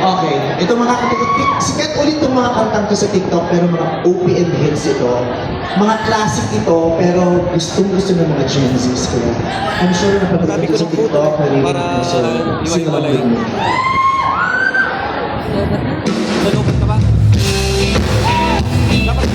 Okay, ito mga sikat ulit itong mga kantang to sa TikTok pero mga OPM hits ito. Mga classic ito pero gusto ng mga Gen Zs ko. I'm sure na pag Sabi ito ko sa ng puto TikTok, narinig para mo. So, sing along iwa-iwalay. with me. Nalupot ka ba? Dapat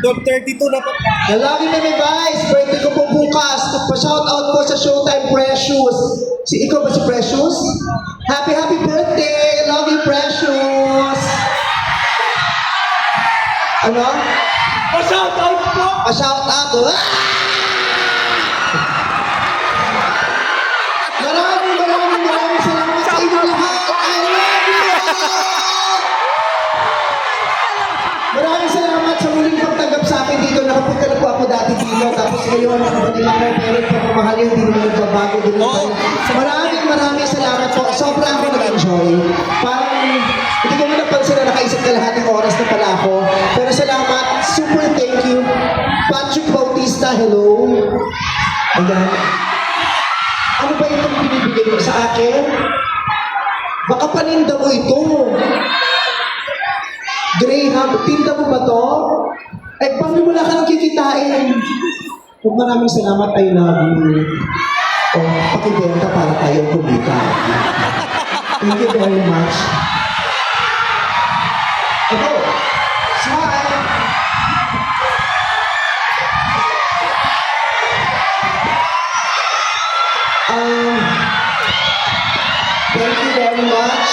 Dog 32 na po. Nalagi na may guys, birthday ko po bukas. Pa-shoutout po sa Showtime Precious. Ikaw ba si Precious? Happy birthday! Love you, Precious! Ano? Pa-shoutout po! Pa-shoutout! Ah! Maraming salamat sa inyo lahat! I love you! Maraming salamat sa muling pagtanggap sa akin dito. Nakapunta na po ako dati dito. Tapos ngayon, nakabalik ako. Pero pagmamahal yun, hindi naman nagbabago. Maraming salamat po. Sobrang ako nag-enjoy. Parang, hindi ko mo napansin na nakaisip ka lahat ng oras na pala ako. Pero salamat. Super thank you. Patrick Bautista, hello. Ayan. Ano ba itong binibigay mo sa akin? Baka paninda mo ito. Graham, tinda mo ba to? Eh, paano wala ka nang kikitain? Maraming salamat, I love you. Oh, pakibenta para tayo kumita. Thank you very much. Ito, smile. Thank you very much.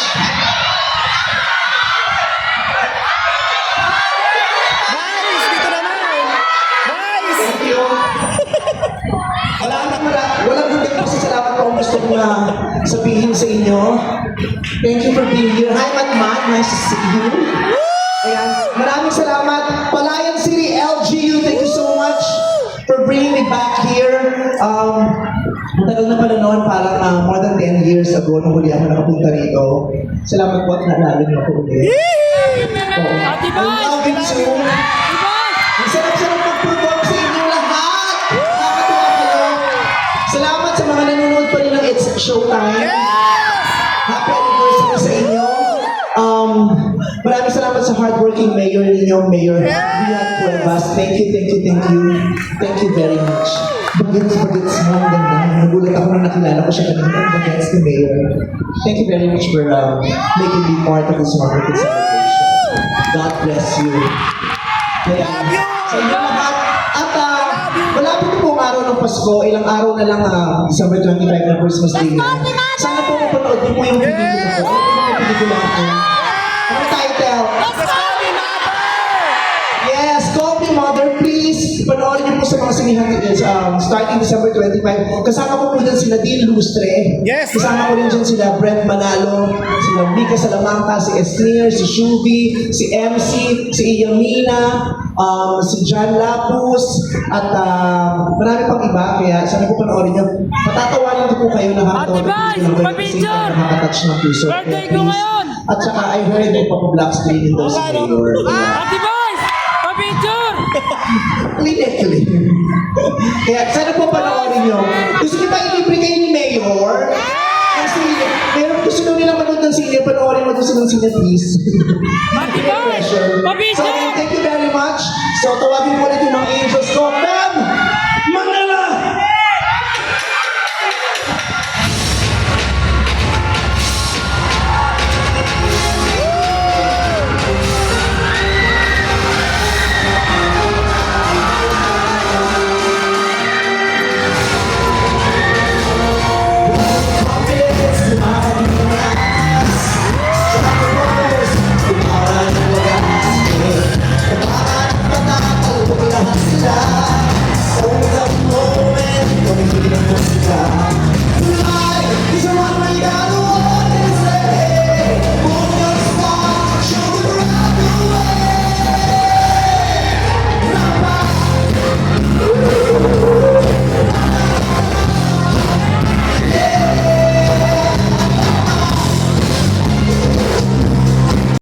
Nice! Dito naman! Nice! Thank you. Walang hanggang pasasalamat ko ang gusto ko na sabihin sa inyo. Thank you for being here. Hi, Matman. Nice to see you. Ayan. Maraming salamat. Palayan City, LGU. Thank you so much for bringing me back here. Matagal na pala noon, parang more than 10 years ago, nung huli ako nakapunta rito. Salamat po at naalala niyo ako ulit. Oo. Ate Boy! I love you so much. Ang sarap-sarap mag-perform sa inyo lahat! Nakakatuwa kayo. Salamat sa mga nanonood pa rin ng It's Showtime. Happy anniversary sa inyo. Maraming salamat sa hardworking mayor ninyo, Mayor Rian Cuevas. Thank you. Thank you very much. Bagets mo, ang ganda. Nagulat ako na nakilala ko siya kanina. Bagets ni Mayor. Thank you very much for making me part of this wonderful celebration. God bless you. Kaya, sa inyo lahat. At malapit na po ang araw ng Pasko. Ilang araw na lang, December 25 na Christmas Day na. Sana po mapanood niyo po yung video na po. Ano yung video na po? Ano title? Yes, Call Me Mother, please. Panoorin niyo po sa mga sinihan starting December 25. Kasama ko po dyan sila Dean Lustre. Yes. Kasama ko rin dyan sila Brent Manalo, sila Mika Salamanca, si Esnir, si Shubi, si MC, si Iyamina, si John Lapus, at marami pang iba. Kaya sana po panoorin niyo. Matatawanan ko po kayo na Ate Vice, pa-picture! Nakakatouch ng puso. Birthday Kaya ko please. ngayon! At saka I heard may Papa-Black Screen in those mayor. Ate Boy! Pa-picture! Clinically. Kaya sana po panoorin nyo. Gusto niyo pa ilibre kayo ni Mayor? Kasi meron gusto nyo nilang manood ng sine, panoorin mo gusto ng sine, please. Ate Boy! So Pa-picture! again, thank you very much. So tawagin mo ulit yung mga angels ko.